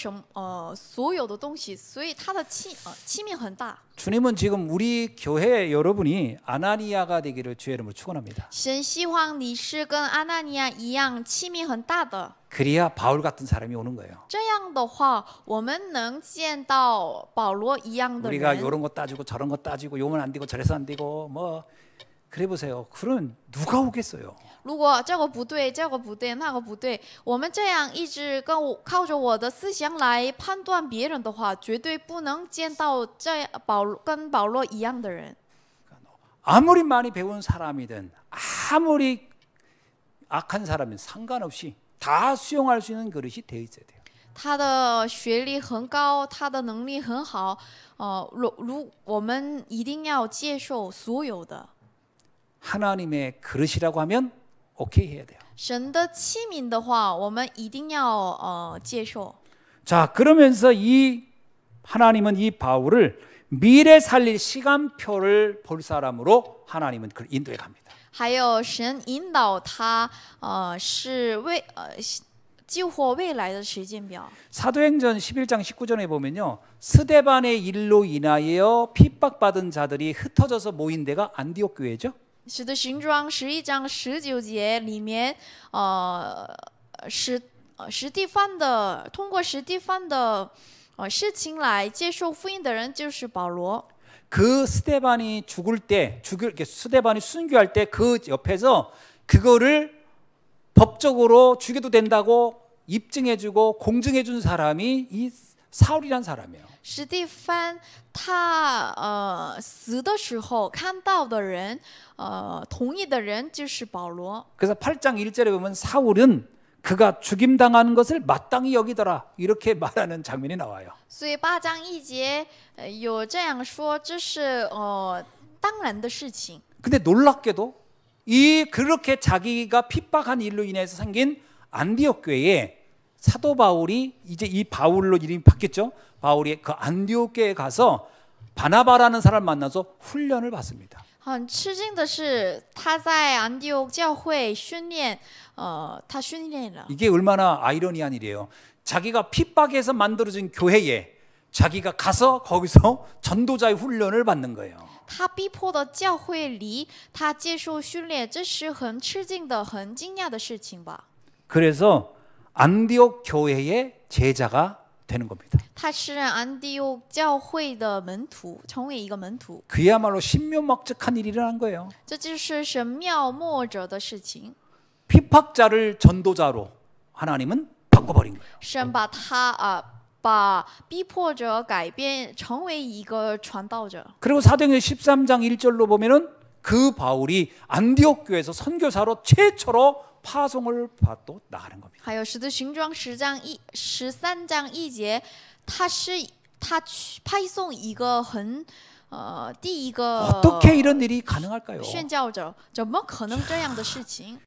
所有的东西，所以他的器皿很大。 주님은 지금 우리 교회 여러분이 아나니아가 되기를 주의 이름으로 축원합니다. 神希望你是跟阿纳尼亚一样器皿很大的， 그래야 바울 같은 사람이 오는 거예요. 这样的话，我们能见到保罗一样的 우리가 人。 이런 거 따지고 저런 거 따지고 요면 안 되고 저래서 안 되고 뭐 그래 보세요. 그런 누가 오겠어요? 如果这个不对，这个不对，那个不对，我们这样一直靠着我的思想来判断别人的话，绝对不能见到跟保罗一样的人。 아무리 많이 배운 사람이든 아무리 악한 사람이든 상관없이 다 수용할 수 있는 그릇이 되어 있어야 돼요. 他的学历很高，他的能力很好，我们一定要接受所有的。 하나님의 그릇이라고 하면 오케이 해야 돼요. 神的器皿的话，我们一定要接受。 자, 그러면서 이 하나님은 이 바울을 미래 살릴 시간표를 볼 사람으로 하나님은 그를 인도해 갑니다. 还有神引导他，是救活未来的时间表。 사도행전 11장 19절에 보면요. 스데반의 일로 인하여 핍박받은 자들이 흩어져서 모인 데가 안디옥 교회죠. 使徒行传11章19节里面，通过史蒂芬的事情来接受福音的人就是保罗。 그 스데반이 스데반이 순교할 때 그 옆에서 그거를 법적으로 죽여도 된다고 입증해주고 공증해준 사람이 이 사울이란 사람이에요. 史蒂芬他死的时候看到的人，同意的人就是保罗。 그래서 8장 1절에 보면 사울은 그가 죽임당하는 것을 마땅히 여기더라 이렇게 말하는 장면이 나와요. 所以8章1节有这样说，这是当然的事情。 근데 놀랍게도 이 그렇게 자기가 핍박한 일로 인해서 생긴 안디옥 교회에 사도 바울이 이제 이 바울로 이름이 바뀌었죠. 바울이 그 안디옥 교회에 가서 바나바라는 사람을 만나서 훈련을 받습니다. 很吃惊的是，他在安提奥教会训练，他训练了。 이게 얼마나 아이러니한 일이에요. 자기가 핍박해서 만들어진 교회에 자기가 가서 거기서 전도자의 훈련을 받는 거예요. 他逼迫的教会里，他接受训练，这是很吃惊的、很惊讶的事情吧？ 그래서 안디옥 교회의 제자가 되는 겁니다. 他是安提奥教会的门徒，成为一个门徒， 그야말로 신묘막측한 일이 일어난 거예요. 这就是神妙莫者的事情。 핍박자를 전도자로 하나님은 바꿔버린 거예요. 神把他把逼迫者改变成为一个传道者。 그리고 사도행전 13장 1절로 보면은 그 바울이 안디옥 교회에서 선교사로 최초로 파송을 받고 나가는 겁니다. 还有使徒行传13章1节，他去派送一个第一个 어떻게 이런 일이 가능할까요? 宣教者，怎么可能这样的事情？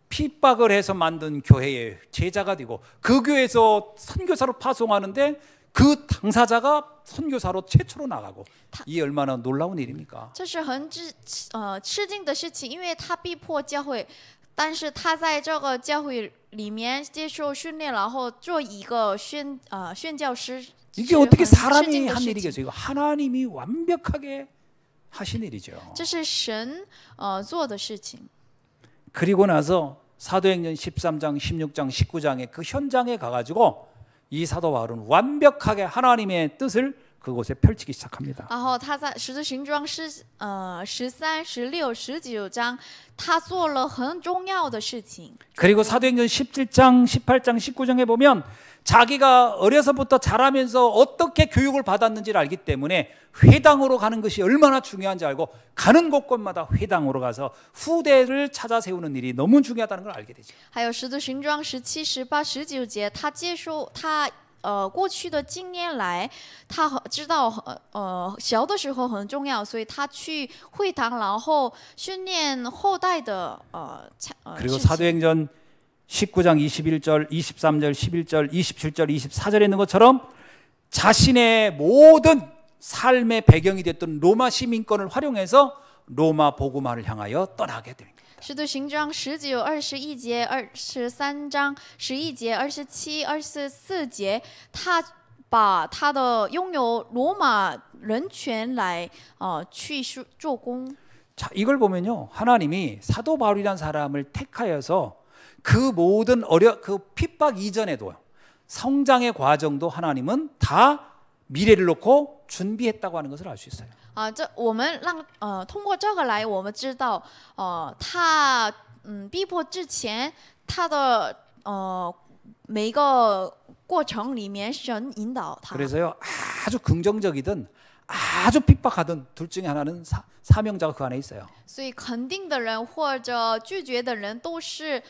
핍박을 해서 만든 교회의 제자가 되고 그 교회에서 선교사로 파송하는데 그 당사자가 선교사로 최초로 나가고 이 얼마나 놀라운 일입니까? 这是很吃惊的事情，因为他逼迫教会，但是他在这个教会里面接受训练，然后做一个宣教师。 이게 어떻게 사람이 한 일이겠어요? 이거 하나님이 완벽하게 하신 일이죠. 这是神做的事情。 그리고 나서 사도행전 13장, 16장, 19장의 그 현장에 가가지고 이 사도 바울은 완벽하게 하나님의 뜻을 그곳에 펼치기 시작합니다. 然后他在使徒行传13、16、19章，他做了很重要的事情。 그리고 사도행전 17장, 18장, 19장에 보면 자기가 어려서부터 자라면서 어떻게 교육을 받았는지를 알기 때문에 회당으로 가는 것이 얼마나 중요한지 알고 가는 곳곳마다 회당으로 가서 후대를 찾아 세우는 일이 너무 중요하다는 걸 알게 되죠. 还有使徒行传17、18、19节，他接受他过去的经验来，他知道小的时候很重要，所以他去会堂，然后训练后代的그리고 事情。 사도행전 19장 21절, 23절, 11절, 27절, 24절에 있는 것처럼 자신의 모든 삶의 배경이 됐던 로마 시민권을 활용해서 로마 복음화를 향하여 떠나게 됩니다. 使徒行传19、21节、23章11节、27、24节，他把他的拥有罗马人权来去做工。 자, 이걸 보면요. 하나님이 사도 바울이라는 사람을 택하여서 그 모든 그 핍박 이전에도 성장의 과정도 하나님은 다 미래를 놓고 준비했다고 하는 것을 알 수 있어요. 我们通过这个来，我们知道，他逼迫之前，他的每一个过程里面，神引导他。 그래서요, 아주 긍정적이든 아주 핍박하든 둘 중에 하나는 사명자가 그 안에 있어요. 所以肯定的人或者拒绝的人都是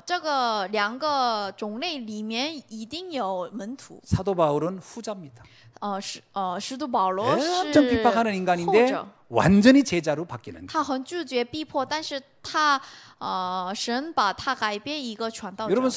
这个两个种类里面一定有门徒。 사도 바울은 후자입니다. 使徒保罗 엄청 是 핍박하는 后 인간인데 者， 완전히 제자로 바뀌는 거예요. 他很拒绝逼迫，但是他神把他改变一个传道者。 여러분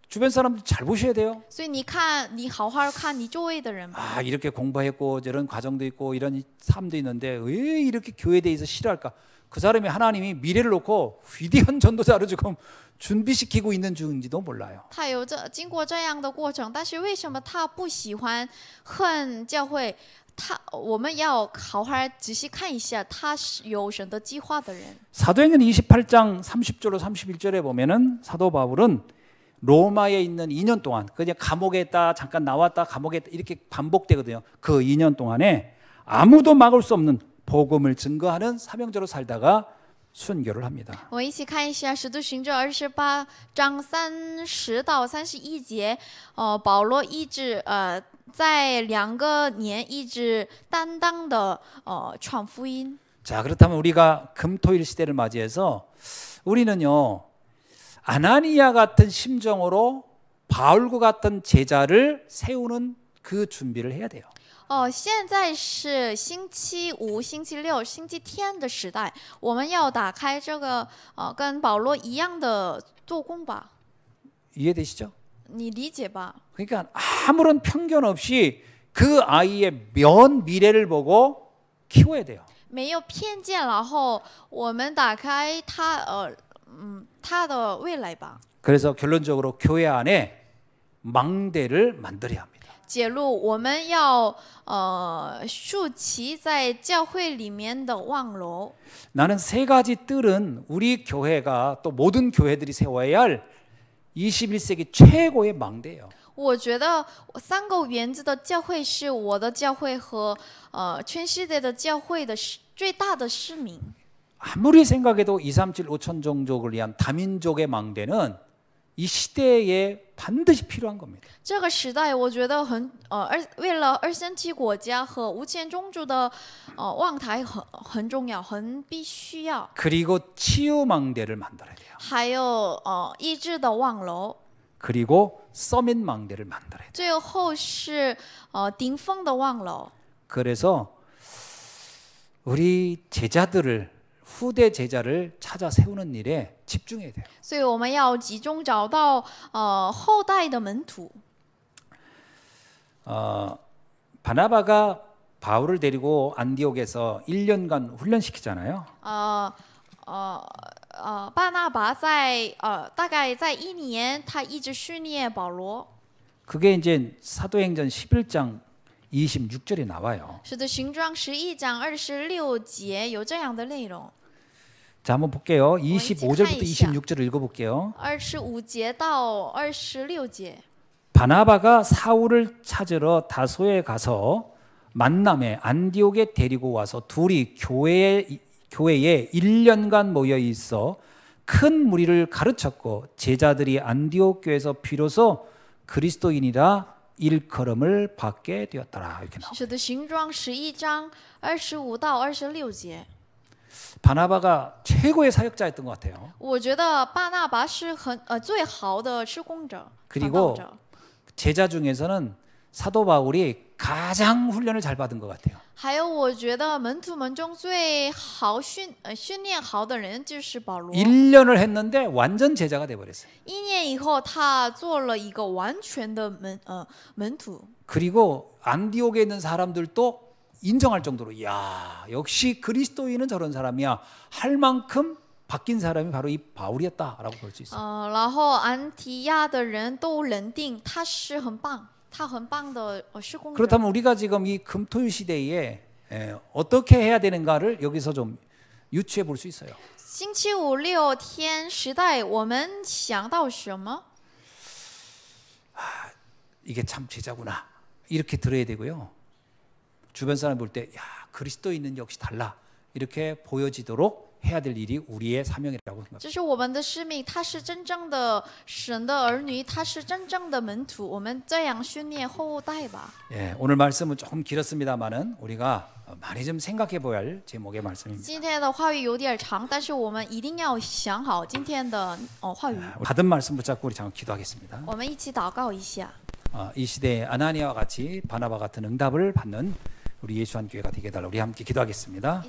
주변 사람들 잘 보셔야 돼요. 所以你看，你好好看你周围的人吧。 아, 이렇게 공부했고 이런 과정도 있고 이런 삶도 있는데 왜 이렇게 교회에 대해서 싫어할까? 그 사람이 하나님이 미래를 놓고 위대한 전도자로 지금 준비시키고 있는 중인지도 몰라요. 他有经过这样的过程，但是为什么他不喜欢恨教会？我们要好好仔细看一下，他是有神的计划的人。 사도행전 28장 30절로 31절에 보면은 사도 바울은 로마에 있는 2년 동안 그냥 감옥에 있다 잠깐 나왔다 감옥에 있다 이렇게 반복되거든요. 그 2년 동안에 아무도 막을 수 없는 복음을 증거하는 사명자로 살다가 순교를 합니다. 我们一起看一下《使徒行者》28章30到31节。保罗一直在2个年一直担当的传福音。 자, 그렇다면 우리가 금토일 시대를 맞이해서 우리는요 아나니아 같은 심정으로 바울과 같은 제자를 세우는 그 준비를 해야 돼요. 现在是星期五、星期六、星期天的时代，我们要打开这个跟保罗一样的做工吧。 이해되시죠? 你理解吧？ 그러니까 아무런 편견 없이 그 아이의 면 미래를 보고 키워야 돼요. 没有偏见，然后我们打开他的未来吧。 그래서 결론적으로 교회 안에 망대를 만들어야 합니다. 揭露我们要竖起在教会里面的望楼。 나는 세 가지 뜰은 우리 교회가 또 모든 교회들이 세워야 할 21세기 최고의 망대예요. 我觉得3个原则的教会是我的教会和全世界的教会的最大的使命。 아무리 생각해도 237 5천 종족을 위한 다민족의 망대는 이 시대에 반드시 필요한 겁니다. 这个时代，我觉得为了237国家和5000宗族的望台很重要，很必须要。 그리고 치유 망대를 만들어야 돼요. 还有医治的望楼， 그리고 서밋 망대를 만들어야 돼요. 最后是顶峰的望楼。 그래서 우리 제자들을 후대 제자를 찾아 세우는 일에 집중해야 돼요. 所以我们要集中找到后代的门徒。 바나바가 바울을 데리고 안디옥에서 1년간 훈련시키잖아요. 巴拿拔大概在1年，他一直训练保罗。 그게 이제 사도행전 11장 26절에 나와요. 使徒行传11章26节有这样的内容。 자, 한번 볼게요. 25절부터 26절을 읽어볼게요. 25节到26节。 바나바가 사울을 찾으러 다소에 가서 만남에 안디옥에 데리고 와서 둘이 교회에 1년간 모여 있어 큰 무리를 가르쳤고 제자들이 안디옥 교회에서 비로소 그리스도인이라 일컬음을 받게 되었더라. 이렇게 나옵니다. 使徒行传11章25到26节。 바나바가 최고의 사역자였던 것 같아요. 我觉得巴拿拔是最好的施工者。 그리고 제자 중에서는 사도 바울이 가장 훈련을 잘 받은 것 같아요. 还有，我觉得门徒们中最好训练好的人就是保罗。 1년을 했는데 완전 제자가 돼 버렸어요. 1年以后，他做了一个完全的门徒。 그리고 안디옥에 있는 사람들도 인정할 정도로 야, 역시 그리스도인은 저런 사람이야 할 만큼 바뀐 사람이 바로 이 바울이었다라고 볼 수 있어요. 然后安提亚的人都认定他是很棒，他很棒的施工者。 그렇다면 우리가 지금 이 금토일 시대에 어떻게 해야 되는가를 여기서 좀 유추해 볼 수 있어요. 星期五6天时代，我们想到什么？ 이게 참 제자구나 이렇게 들어야 되고요. 주변 사람 볼 때 야, 그리스도인은 역시 달라 이렇게 보여지도록 해야 될 일이 우리의 사명이라고 생각합니다. 这是我们的使命，他是真正的神的儿女，他是真正的门徒。我们这样训练后代吧。 예, 오늘 말씀은 조금 길었습니다만은 우리가 많이 좀 생각해 봐야 할 제목의 말씀입니다. 今天的话语有点长，但是我们一定要想好今天的话语。 받은 말씀 붙잡고 우리 잠깐 기도하겠습니다. 我们一起祷告一下。 이 시대에 아나니아와 같이 바나바 같은 응답을 받는 우리 예수한 교회가 되게 해달라. 우리 함께 기도하겠습니다.